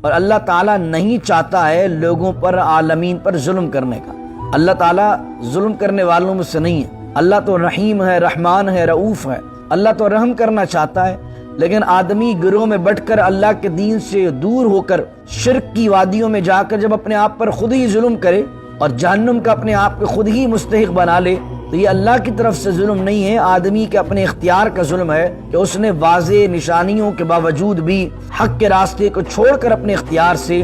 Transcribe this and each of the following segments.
اور اللہ تعالیٰ نہیں چاہتا ہے لوگوں پر، عالمین پر ظلم کرنے کا۔ اللہ تعالیٰ ظلم کرنے والوں میں سے نہیں ہے۔ اللہ تو رحیم ہے، رحمان ہے، رؤوف ہے۔ اللہ تو رحم کرنا چاہتا ہے، لیکن آدمی گروہ میں بٹ کر اللہ کے دین سے دور ہو کر شرک کی وادیوں میں جا کر جب اپنے آپ پر خود ہی ظلم کرے اور جہنم کا اپنے آپ کو خود ہی مستحق بنا لے، تو یہ اللہ کی طرف سے ظلم نہیں ہے، آدمی کے اپنے اختیار کا ظلم ہے کہ اس نے واضح نشانیوں کے باوجود بھی حق کے راستے کو چھوڑ کر اپنے اختیار سے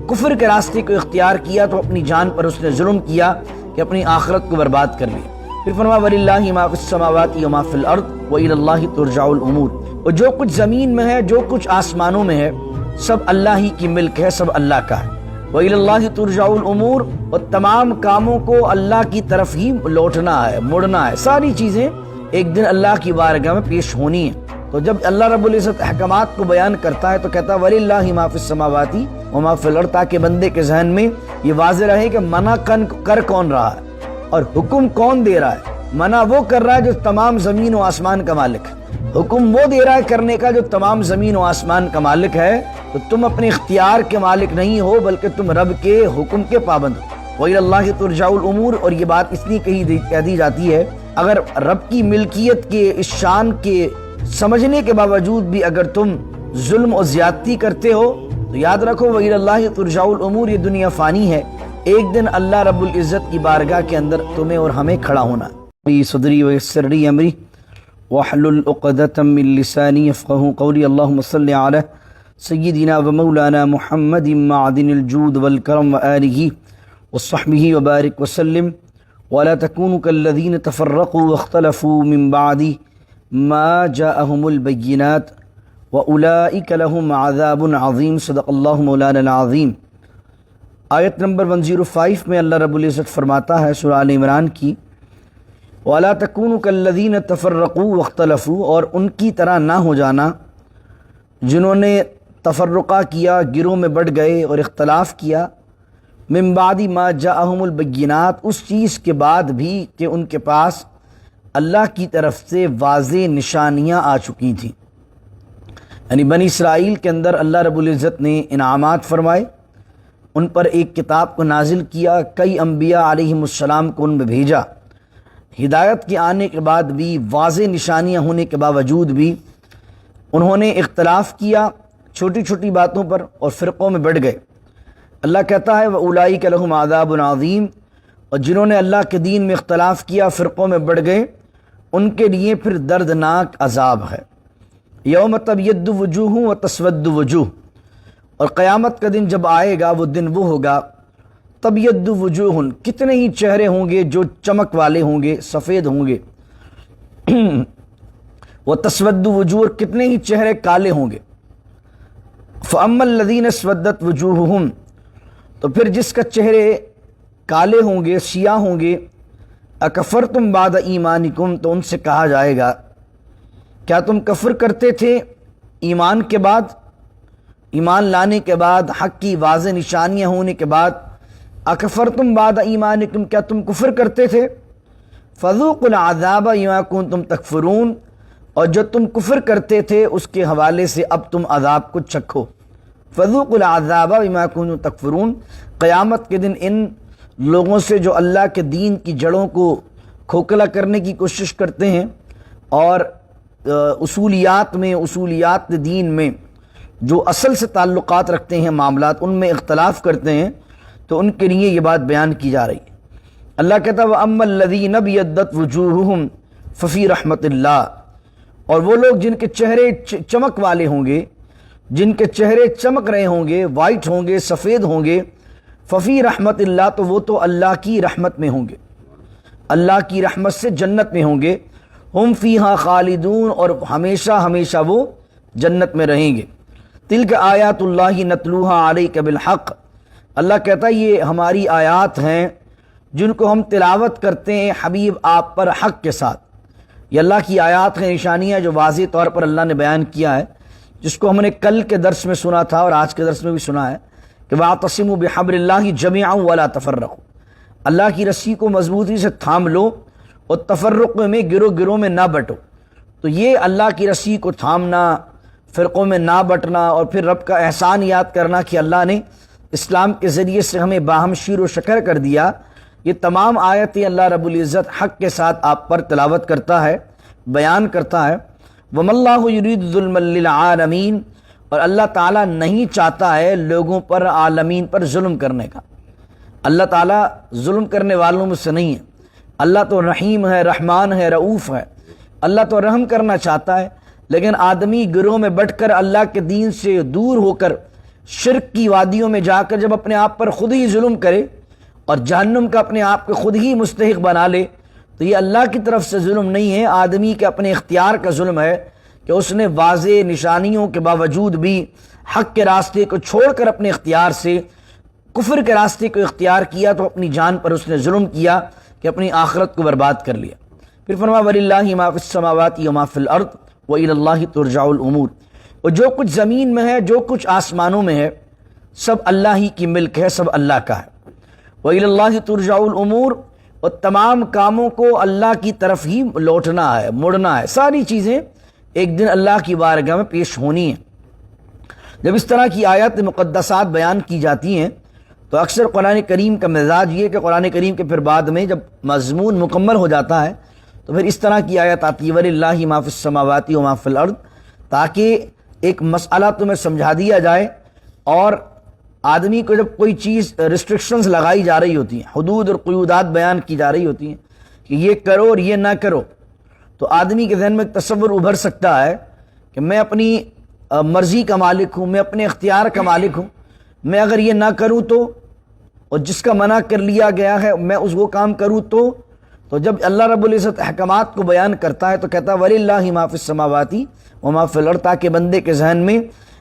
کفر کے راستے کو اختیار کیا، تو اپنی جان پر اس نے ظلم کیا کہ اپنی آخرت کو برباد کر لی۔ پھر فرمایا وَلِلَّهِ مَا فِي السَّمَاوَاتِ وَمَا فِي الْأَرْضِ وَإِلَى اللَّهِ تُرْجَعُ الْأُمُورُ۔ اور جو کچھ زمین میں ہے، جو کچھ آسمانوں میں ہے، سب اللہ ہی کی ملک ہے، سب اللہ کا ہے۔ وَإِلَى اللَّهِ تُرْجَعُ الْأُمُورُ، اور تمام کاموں کو اللہ کی طرف ہی لوٹنا ہے، مڑنا ہے۔ ساری چیزیں ایک دن اللہ کی بارگاہ میں پیش ہونی ہیں۔ تو جب اللہ رب العزت احکامات کو بیان کرتا ہے تو کہتا ہے وَلِلَّهِ مَا فِي السَّمَاوَاتِ وَمَا فِي الْأَرْضِ، تاکہ بندے کے ذہن میں یہ واضح رہے کہ منع کر کون رہا ہے اور حکم کون دے رہا ہے۔ منع وہ کر رہا ہے جو تمام زمین و آسمان کا مالک ہے، حکم وہ دے رہا ہے کرنے کا جو تمام زمین و آسمان کا مالک ہے۔ تو تم اپنے اختیار کے مالک نہیں ہو، بلکہ تم رب کے حکم کے پابند ہو۔ وَإِلَى اللَّهِ تُرْجَعُ الْأُمُورُ، اور یہ بات اس لیے کہہ دی جاتی ہے، اگر رب کی ملکیت کے اس شان کے سمجھنے کے باوجود بھی اگر تم ظلم و زیادتی کرتے ہو تو یاد رکھو وَإِلَى اللَّهِ تُرْجَعُ الْأُمُورُ، یہ دنیا فانی ہے، ایک دن اللہ رب العزت کی بارگاہ کے اندر تمہیں اور ہمیں کھڑا ہونا۔ صدری ویسر لی امری واحلل عقدۃ من لسانی یفقہوا قولی، اللہم صلی علی سیدنا و مولانا محمد معدن الجود والکرم وآلہ وصحبہ وبارک وسلم، ولا تکونوا کالذین تفرقوا واختلفوا من بعد ما جاءہم البینات واولئک لہم عذاب عظیم۔ صدق اللہ مولانا العظیم۔ آیت نمبر 105 میں اللہ رب العزت فرماتا ہے سورہ آل عمران کی، وَلَا تَكُونُوا كَالَّذِينَ تَفَرَّقُوا وَاخْتَلَفُوا، اور ان کی طرح نہ ہو جانا جنہوں نے تفرقہ کیا، گروہ میں بٹ گئے اور اختلاف کیا، من بعد ما جاءہم البینات، اس چیز کے بعد بھی کہ ان کے پاس اللہ کی طرف سے واضح نشانیاں آ چکی تھیں۔ یعنی بنی اسرائیل کے اندر اللہ رب العزت نے انعامات فرمائے، ان پر ایک کتاب کو نازل کیا، کئی انبیاء علیہم السلام کو ان میں بھیجا، ہدایت کے آنے کے بعد بھی واضح نشانیاں ہونے کے باوجود بھی انہوں نے اختلاف کیا چھوٹی چھوٹی باتوں پر اور فرقوں میں بٹ گئے۔ اللہ کہتا ہے وَأُولَئِكَ لَهُمْ عَذَابٌ عَظِيمٌ، اور جنہوں نے اللہ کے دین میں اختلاف کیا، فرقوں میں بٹ گئے، ان کے لیے پھر دردناک عذاب ہے۔ یوم تبیض وجوہ وتسود وجوہ، اور قیامت کا دن جب آئے گا وہ دن وہ ہوگا تبیض وجوہ، کتنے ہی چہرے ہوں گے جو چمک والے ہوں گے، سفید ہوں گے، وتسود وجوہ، کتنے ہی چہرے کالے ہوں گے۔ فَأَمَّا الَّذِينَ اسْوَدَّتْ وُجُوهُهُمْ، تو پھر جس کا چہرے کالے ہوں گے، سیاہ ہوں گے، اکفرتم بعد ایمانکم، تو ان سے کہا جائے گا کیا تم کفر کرتے تھے ایمان کے بعد، ایمان لانے کے بعد، حق کی واضح نشانیاں ہونے کے بعد، اکفرتم بعد ایمانکم، کیا تم کفر کرتے تھے؟ فذوقوا العذاب بما کنتم تکفرون، اور جو تم کفر کرتے تھے اس کے حوالے سے اب تم عذاب کو چکھو۔ فذوقوا العذاب بما کنتم تکفرون، قیامت کے دن ان لوگوں سے جو اللہ کے دین کی جڑوں کو کھوکھلا کرنے کی کوشش کرتے ہیں اور اصولیات دین میں جو اصل سے تعلقات رکھتے ہیں، معاملات ان میں اختلاف کرتے ہیں، تو ان کے لیے یہ بات بیان کی جا رہی ہے۔ اللہ کہتا ہے وَأَمَّا الَّذِينَ ابْيَضَّتْ وُجُوهُهُمْ فَفِي رَحْمَةِ اللَّهِ، اور وہ لوگ جن کے چہرے چمک والے ہوں گے، جن کے چہرے چمک رہے ہوں گے، وائٹ ہوں گے، سفید ہوں گے، ففی رحمت اللہ، تو وہ تو اللہ کی رحمت میں ہوں گے، اللہ کی رحمت سے جنت میں ہوں گے، ہم فیہا خالدون، اور ہمیشہ ہمیشہ وہ جنت میں رہیں گے۔ تلک آیات اللہ نتلوہا علیک بالحق، اللہ کہتا ہے یہ ہماری آیات ہیں جن کو ہم تلاوت کرتے ہیں حبیب آپ پر حق کے ساتھ۔ یہ اللہ کی آیات ہیں، نشانیاں جو واضح طور پر اللہ نے بیان کیا ہے، جس کو ہم نے کل کے درس میں سنا تھا اور آج کے درس میں بھی سنا ہے کہ وَاعْتَصِمُوا بِحَبْلِ اللَّهِ جَمِيعًا وَلَا تَفَرَّقُوا، اللہ کی رسی کو مضبوطی سے تھام لو اور تفرق میں گروہ گروہ میں نہ بٹو۔ تو یہ اللہ کی رسی کو تھامنا، فرقوں میں نہ بٹنا اور پھر رب کا احسان یاد کرنا کہ اللہ نے اسلام کے ذریعے سے ہمیں باہم شیر و شکر کر دیا، یہ تمام آیتیں اللہ رب العزت حق کے ساتھ آپ پر تلاوت کرتا ہے، بیان کرتا ہے۔ وَمَا اللَّهُ يُرِيدُ ظُلْمًا لِّلْعَالَمِينَ، اور اللہ تعالیٰ نہیں چاہتا ہے لوگوں پر، عالمین پر ظلم کرنے کا۔ اللہ تعالیٰ ظلم کرنے والوں میں سے نہیں ہے۔ اللہ تو رحیم ہے، رحمان ہے، رعوف ہے۔ اللہ تو رحم کرنا چاہتا ہے، لیکن آدمی گروہ میں بٹ کر اللہ کے دین سے دور ہو کر شرک کی وادیوں میں جا کر جب اپنے آپ پر خود ہی ظلم کرے اور جہنم کا اپنے آپ کو خود ہی مستحق بنا لے، تو یہ اللہ کی طرف سے ظلم نہیں ہے، آدمی کے اپنے اختیار کا ظلم ہے کہ اس نے واضح نشانیوں کے باوجود بھی حق کے راستے کو چھوڑ کر اپنے اختیار سے کفر کے راستے کو اختیار کیا، تو اپنی جان پر اس نے ظلم کیا کہ اپنی آخرت کو برباد کر لیا۔ پھر فرمایا وَلِلَّهِ مَا فِي السَّمَاوَاتِ وَمَا فِي الْأَرْضِ وَإِلَى اللَّهِ تُرْجَعُ الْأُمُورُ، اور جو کچھ زمین میں ہے، جو کچھ آسمانوں میں ہے، سب اللہ ہی کی ملک ہے، سب اللہ کا ہے۔ وَإِلَى اللَّهِ تُرْجَعُ الْأُمُورُ، اور تمام کاموں کو اللہ کی طرف ہی لوٹنا ہے، مڑنا ہے، ساری چیزیں ایک دن اللہ کی بارگاہ میں پیش ہونی ہیں۔ جب اس طرح کی آیات مقدسات بیان کی جاتی ہیں تو اکثر قرآن کریم کا مزاج یہ کہ قرآن کریم کے پھر بعد میں جب مضمون مکمل ہو جاتا ہے تو پھر اس طرح کی آیت آتی ہے وَلِلَّهِ مَا فِي السَّمَاوَاتِ وَمَا فِي الْأَرْضِ، تاکہ ایک مسئلہ تمہیں سمجھا دیا جائے، اور آدمی کو جب کوئی چیز ریسٹرکشنز لگائی جا رہی ہوتی ہیں، حدود اور قیودات بیان کی جا رہی ہوتی ہیں کہ یہ کرو اور یہ نہ کرو، تو آدمی کے ذہن میں ایک تصور ابھر سکتا ہے کہ میں اپنی مرضی کا مالک ہوں، میں اپنے اختیار کا مالک ہوں، میں اگر یہ نہ کروں تو، اور جس کا منع کر لیا گیا ہے میں اس وہ کام کروں تو جب اللہ رب العزت احکامات کو بیان کرتا ہے تو کہتا ہے وَلِلَّهِ مَا فِي السَّمَاوَاتِ وَمَا فِي الْأَرْضِ، تاکہ بندے کے ذہن میں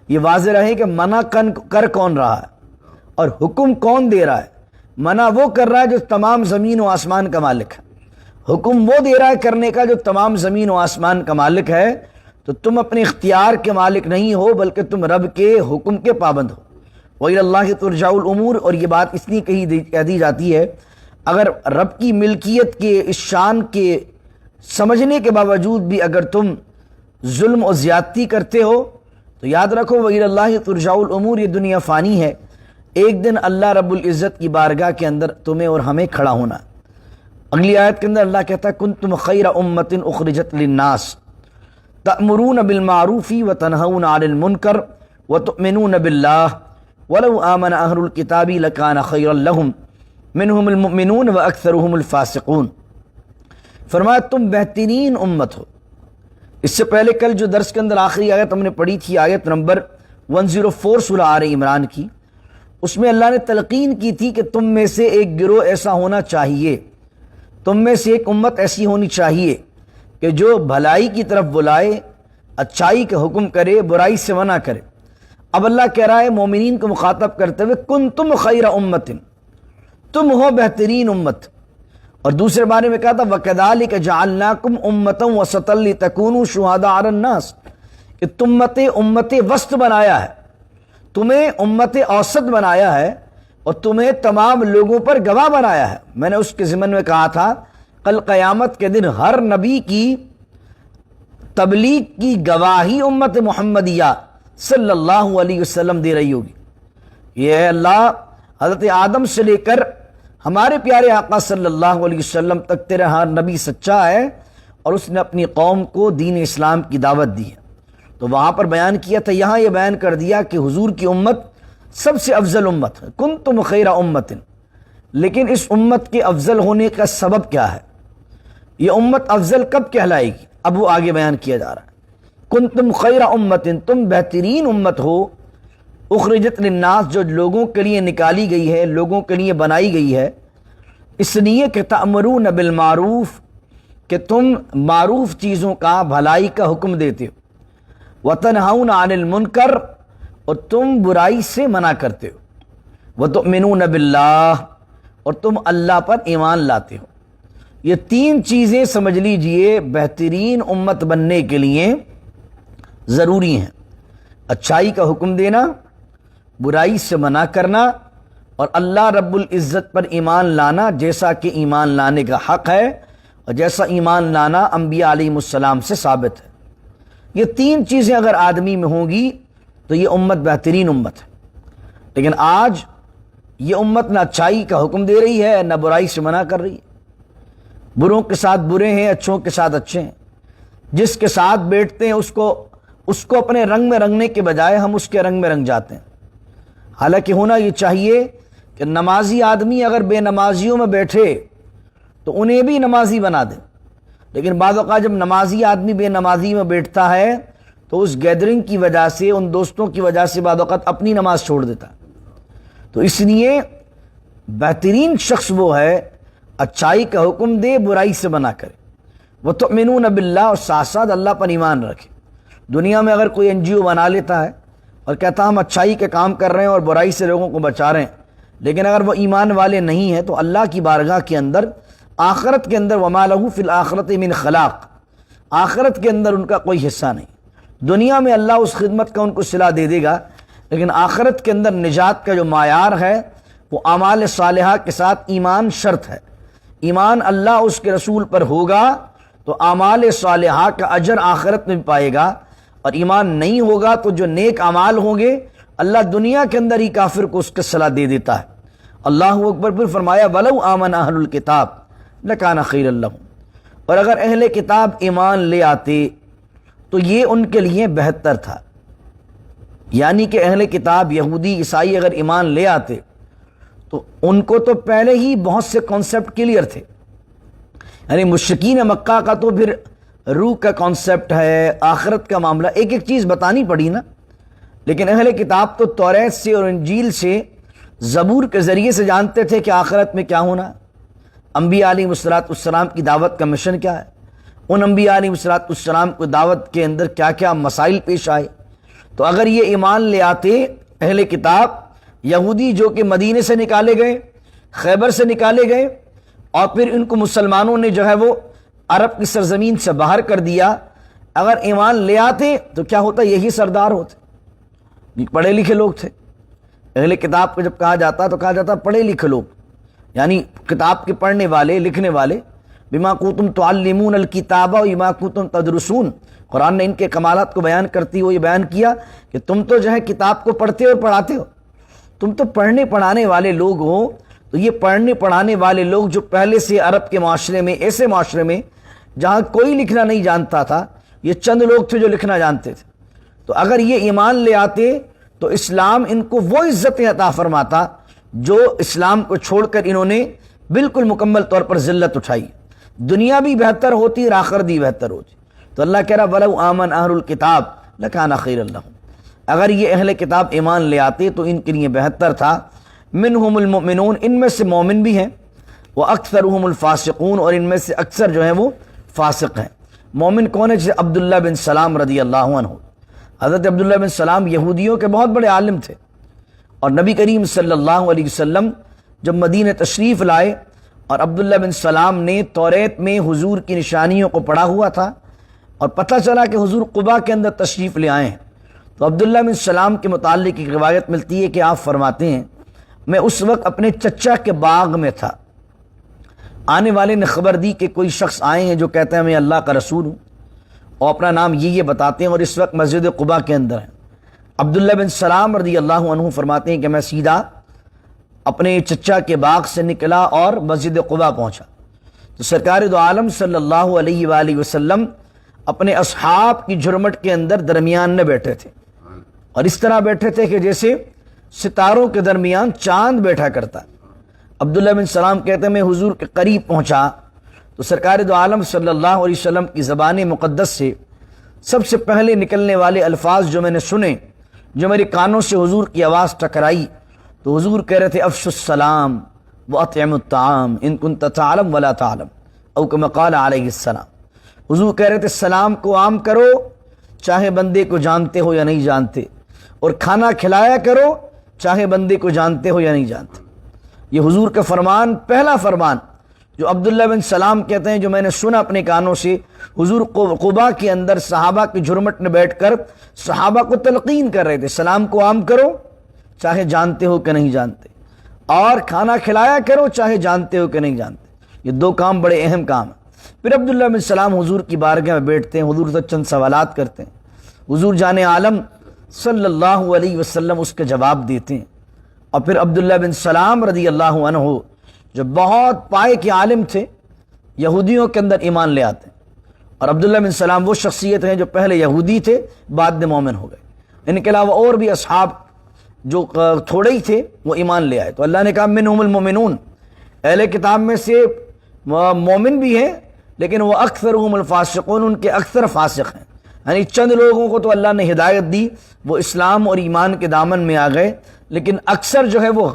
یہ واضح رہے کہ منع کر کون رہا ہے اور حکم کون دے رہا ہے۔ منع وہ کر رہا ہے جو تمام زمین و آسمان کا مالک ہے، حکم وہ دے رہا ہے کرنے کا جو تمام زمین و آسمان کا مالک ہے۔ تو تم اپنے اختیار کے مالک نہیں ہو، بلکہ تم رب کے حکم کے پابند ہو۔ وَإِلَى اللَّهِ تُرْجَعُ الْأُمُورُ، اور یہ بات اس لیے کہہ دی جاتی ہے اگر رب کی ملکیت کے اس شان کے سمجھنے کے باوجود بھی اگر تم ظلم و زیادتی کرتے ہو تو یاد رکھو وَإِلَى اللَّهِ تُرْجَعُ الْأُمُورُ، یہ دنیا فانی ہے، ایک دن اللہ رب العزت کی بارگاہ کے اندر تمہیں اور ہمیں کھڑا ہونا۔ اگلی آیت کے اندر اللہ کہتا ہے كُنتُمْ خَيْرَ أُمَّةٍ أُخْرِجَتْ لِلنَّاسِ تَأْمُرُونَ بِالْمَعْرُوفِ وَتَنْهَوْنَ عَنِ الْمُنكَرِ وَتُؤْمِنُونَ بِاللَّهِ وَلَوْ آمَنَ أَهْلُ الْكِتَابِ لَكَانَ خَيْرًا لَهُمْ مِنْهُمُ الْمُؤْمِنُونَ وَأَكْثَرُهُمُ الْفَاسِقُونَ۔ فرمایا تم بہترین امت ہو۔ اس سے پہلے کل جو درس کے اندر آخری آیت ہم نے پڑھی تھی، آیت نمبر 104 سورہ آل عمران کی، اس میں اللہ نے تلقین کی تھی کہ تم میں سے ایک گروہ ایسا ہونا چاہیے، تم میں سے ایک امت ایسی ہونی چاہیے کہ جو بھلائی کی طرف بلائے، اچھائی کا حکم کرے، برائی سے منع کرے۔ اب اللہ کہہ رہا ہے مومنین کو مخاطب کرتے ہوئے کنتم خیر امت، تم ہو بہترین امت۔ اور دوسرے بارے میں کہا تھا وَكَذَلِكَ جَعَلْنَاكُمْ أُمَّةً وَسَطًا لِتَكُونُوا شُهَدَاءَ عَلَى النَّاسِ، کہ امت وسط بنایا ہے، تمہیں امت اوسط بنایا ہے اور تمہیں تمام لوگوں پر گواہ بنایا ہے۔ میں نے اس کے ضمن میں کہا تھا کل قیامت کے دن ہر نبی کی تبلیغ کی گواہی امت محمدیہ صلی اللہ علیہ وسلم دے رہی ہوگی۔ یہ ہے اللہ حضرت آدم سے لے کر ہمارے پیارے آقا صلی اللہ علیہ وسلم تک تیرا ہر نبی سچا ہے اور اس نے اپنی قوم کو دین اسلام کی دعوت دی ہے۔ تو وہاں پر بیان کیا تھا، یہاں یہ بیان کر دیا کہ حضور کی امت سب سے افضل امت ہے، کنتم خیر امت۔ لیکن اس امت کے افضل ہونے کا سبب کیا ہے؟ یہ امت افضل کب کہلائے گی؟ اب وہ آگے بیان کیا جا رہا ہے۔ کنتم خیر امت، تم بہترین امت ہو، اخرجت للناس، جو لوگوں کے لیے نکالی گئی ہے، لوگوں کے لیے بنائی گئی ہے، اس لیے کہ تأمرون بالمعروف، کہ تم معروف چیزوں کا، بھلائی کا حکم دیتے ہو، وتنہون عن المنکر، اور تم برائی سے منع کرتے ہو، وتؤمنون باللہ، اور تم اللہ پر ایمان لاتے ہو۔ یہ تین چیزیں سمجھ لیجئے بہترین امت بننے کے لیے ضروری ہیں: اچھائی کا حکم دینا، برائی سے منع کرنا، اور اللہ رب العزت پر ایمان لانا جیسا کہ ایمان لانے کا حق ہے اور جیسا ایمان لانا انبیاء علیہ السلام سے ثابت ہے۔ یہ تین چیزیں اگر آدمی میں ہوں گی تو یہ امت بہترین امت ہے۔ لیکن آج یہ امت نہ اچھائی کا حکم دے رہی ہے نہ برائی سے منع کر رہی ہے، بروں کے ساتھ برے ہیں، اچھوں کے ساتھ اچھے ہیں، جس کے ساتھ بیٹھتے ہیں اس کو اپنے رنگ میں رنگنے کے بجائے ہم اس کے رنگ میں رنگ جاتے ہیں۔ حالانکہ ہونا یہ چاہیے کہ نمازی آدمی اگر بے نمازیوں میں بیٹھے تو انہیں بھی نمازی بنا دیں، لیکن بعض اوقات جب نمازی آدمی بے نمازی میں بیٹھتا ہے تو اس گیدرنگ کی وجہ سے، ان دوستوں کی وجہ سے بعض اوقات اپنی نماز چھوڑ دیتا ہے۔ تو اس لیے بہترین شخص وہ ہے اچھائی کا حکم دے، برائی سے منع کرے، وَتُؤْمِنُونَ بِاللَّهِ، اور ساتھ ساتھ اللہ پر ایمان رکھے۔ دنیا میں اگر کوئی NGO بنا لیتا ہے اور کہتا ہم اچھائی کے کام کر رہے ہیں اور برائی سے لوگوں کو بچا رہے ہیں، لیکن اگر وہ ایمان والے نہیں ہیں تو اللہ کی بارگاہ کے اندر، آخرت کے اندر وَمَا لَهُ فِي الْآخِرَةِ مِنْ خَلَاقٍ، آخرت کے اندر ان کا کوئی حصہ نہیں۔ دنیا میں اللہ اس خدمت کا ان کو صلہ دے دے گا، لیکن آخرت کے اندر نجات کا جو معیار ہے وہ اعمال صالحہ کے ساتھ ایمان شرط ہے۔ ایمان اللہ اس کے رسول پر ہوگا تو اعمال صالحہ کا اجر آخرت میں بھی پائے گا، اور ایمان نہیں ہوگا تو جو نیک اعمال ہوں گے اللہ دنیا کے اندر ہی کافر کو اس کا صلہ دے دیتا ہے۔ اللہ اکبر۔ پھر فرمایا وَلَوْ آمَنَ أَهْلُ الْكِتَابِ لَكَانَ خَيْرًا لَهُمْ، اور اگر اہل کتاب ایمان لے آتے تو یہ ان کے لیے بہتر تھا۔ یعنی کہ اہل کتاب یہودی عیسائی اگر ایمان لے آتے تو ان کو تو پہلے ہی بہت سے کانسیپٹ کلیئر تھے، یعنی مشرکین مکہ کا تو پھر روح کا کانسیپٹ ہے، آخرت کا معاملہ، ایک ایک چیز بتانی پڑی نا۔ لیکن اہل کتاب تو توریت سے اور انجیل سے، زبور کے ذریعے سے جانتے تھے کہ آخرت میں کیا ہونا، انبیاء علیہ السلام کی دعوت کا مشن کیا ہے، ان انبیاء علیہ السلام کو دعوت کے اندر کیا کیا مسائل پیش آئے۔ تو اگر یہ ایمان لے آتے اہل کتاب یہودی جو کہ مدینے سے نکالے گئے، خیبر سے نکالے گئے، اور پھر ان کو مسلمانوں نے جو ہے وہ عرب کی سرزمین سے باہر کر دیا، اگر ایمان لے آتے تو کیا ہوتا، یہی سردار ہوتے، پڑھے لکھے لوگ تھے۔ اہل کتاب کو جب کہا جاتا تو کہا جاتا پڑھے لکھے لوگ، یعنی کتاب کے پڑھنے والے، لکھنے والے۔ بما کنتم تعلمون الکتاب وبما کنتم تدرسون، قرآن نے ان کے کمالات کو بیان کرتی ہوئے یہ بیان کیا کہ تم تو جو ہے کتاب کو پڑھتے اور پڑھاتے ہو، تم تو پڑھنے پڑھانے والے لوگ ہو۔ تو یہ پڑھنے پڑھانے والے لوگ جو پہلے سے عرب کے معاشرے میں، ایسے معاشرے میں جہاں کوئی لکھنا نہیں جانتا تھا، یہ چند لوگ تھے جو لکھنا جانتے تھے، تو اگر یہ ایمان لے آتے تو اسلام ان کو وہ عزت عطا فرماتا جو اسلام کو چھوڑ کر انہوں نے بالکل مکمل طور پر ذلت اٹھائی، دنیا بھی بہتر ہوتی اور آخرت بھی بہتر ہوتی۔ تو اللہ کہہ رہا وَلَوْ آمَنَ أَهْلُ الْكِتَابِ لَكَانَ خَيْرًا لَهُمْ، اگر یہ اہل کتاب ایمان لے آتے تو ان کے لیے بہتر تھا۔ مِنْهُمُ الْمُؤْمِنُونَ، ان میں سے مومن بھی ہیں، وَأَكْثَرُهُمُ الْفَاسِقُونَ، اور ان میں سے اکثر جو ہیں وہ فاسق ہیں۔ مومن کون ہے؟ جیسے عبداللہ بن سلام رضی اللہ عنہ۔ حضرت عبداللہ بن سلام یہودیوں کے بہت بڑے عالم تھے، اور نبی کریم صلی اللہ علیہ وسلم جب مدینہ تشریف لائے اور عبداللہ بن سلام نے توریت میں حضور کی نشانیوں کو پڑھا ہوا تھا، اور پتہ چلا کہ حضور قباء کے اندر تشریف لے آئے ہیں، تو عبداللہ بن سلام کے متعلق ایک روایت ملتی ہے کہ آپ فرماتے ہیں میں اس وقت اپنے چچا کے باغ میں تھا، آنے والے نے خبر دی کہ کوئی شخص آئے ہیں جو کہتے ہیں میں اللہ کا رسول ہوں، اور اپنا نام یہ بتاتے ہیں، اور اس وقت مسجد قباء کے اندر ہیں۔ عبداللہ بن سلام رضی اللہ عنہ فرماتے ہیں کہ میں سیدھا اپنے چچا کے باغ سے نکلا اور مسجد قباء پہنچا، تو سرکار دو عالم صلی اللہ علیہ وآلہ وسلم اپنے اصحاب کی جھرمٹ کے اندر درمیان میں بیٹھے تھے، اور اس طرح بیٹھے تھے کہ جیسے ستاروں کے درمیان چاند بیٹھا کرتا۔ عبداللہ بن سلام کہتے ہیں میں حضور کے قریب پہنچا تو سرکار دو عالم صلی اللہ علیہ وسلم کی زبان مقدس سے سب سے پہلے نکلنے والے الفاظ جو میں نے سنے، جو میرے کانوں سے حضور کی آواز ٹکرائی، تو حضور کہہ رہے تھے افشوا السلام واطعموا الطعام ان كنت تعلم ولا تعلم، او كما قال علیہ السلام۔ حضور کہہ رہے تھے سلام کو عام کرو چاہے بندے کو جانتے ہو یا نہیں جانتے، اور کھانا کھلایا کرو چاہے بندے کو جانتے ہو یا نہیں جانتے۔ یہ حضور کا فرمان، پہلا فرمان جو عبداللہ بن سلام کہتے ہیں جو میں نے سنا اپنے کانوں سے، حضور قباء کے اندر صحابہ کی جھرمٹ میں بیٹھ کر صحابہ کو تلقین کر رہے تھے سلام کو عام کرو چاہے جانتے ہو کہ نہیں جانتے، اور کھانا کھلایا کرو چاہے جانتے ہو کہ نہیں جانتے۔ یہ دو کام بڑے اہم کام ہیں۔ پھر عبداللہ بن سلام حضور کی بارگاہ میں بیٹھتے ہیں، حضور سے چند سوالات کرتے ہیں، حضور جان عالم صلی اللہ علیہ وسلم اس کا جواب دیتے ہیں. اور پھر عبداللہ بن سلام رضی اللہ عنہ جو بہت پائے کے عالم تھے، یہودیوں کے اندر ایمان لے آتے ہیں. اور عبداللہ بن سلام وہ شخصیت ہیں جو پہلے یہودی تھے، بعد میں مومن ہو گئے. ان کے علاوہ اور بھی اصحاب جو تھوڑے ہی تھے وہ ایمان لے آئے. تو اللہ نے کہا منہم المؤمنون، اہل کتاب میں سے مومن بھی ہیں لیکن وہ اکثرهم الفاسقون، ان کے اکثر فاسق ہیں. یعنی چند لوگوں کو تو اللہ نے ہدایت دی، وہ اسلام اور ایمان کے دامن میں آ گئے، لیکن اکثر جو ہے وہ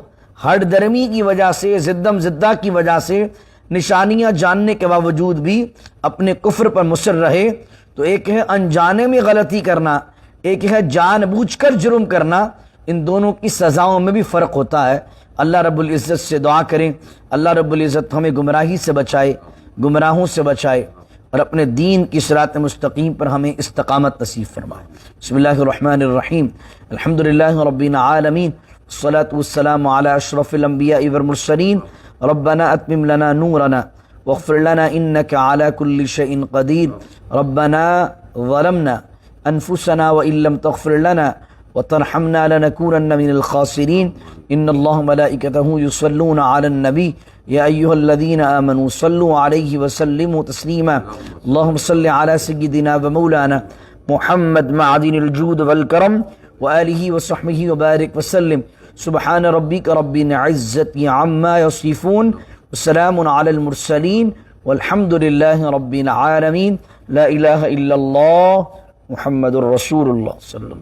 ہٹ درمی کی وجہ سے، زدم زدہ کی وجہ سے، نشانیاں جاننے کے باوجود بھی اپنے کفر پر مصر رہے. تو ایک ہے انجانے میں غلطی کرنا، ایک ہے جان بوجھ کر جرم کرنا. ان دونوں کی سزاؤں میں بھی فرق ہوتا ہے. اللہ رب العزت سے دعا کریں اللہ رب العزت ہمیں گمراہی سے بچائے، گمراہوں سے بچائے، اور اپنے دین کی صراط مستقیم پر ہمیں استقامت نصیب فرمائے. بسم اللہ الرحمن الرحیم. الحمدللہ رب العالمین، والصلاة والسلام علی اشرف الانبیاء والمرسلین. ربنا اتمم لنا نورنا واغفر لنا انك على كل شيء قدير. ربنا ظلمنا انفسنا وان لم تغفر لنا وترحمنا لنكونن من الخاسرين. ان الله وملائكته يصلون على النبي يا ايها الذين امنوا صلوا عليه وسلموا تسليما. اللهم صل على سيدنا ومولانا محمد معدن الجود والكرم وآله وصحبه وبارك وسلم. سبحان ربك رب العزة عما يصفون وسلام على المرسلين والحمد لله رب العالمين. لا إله إلا الله محمد رسول الله صلى الله عليه وسلم.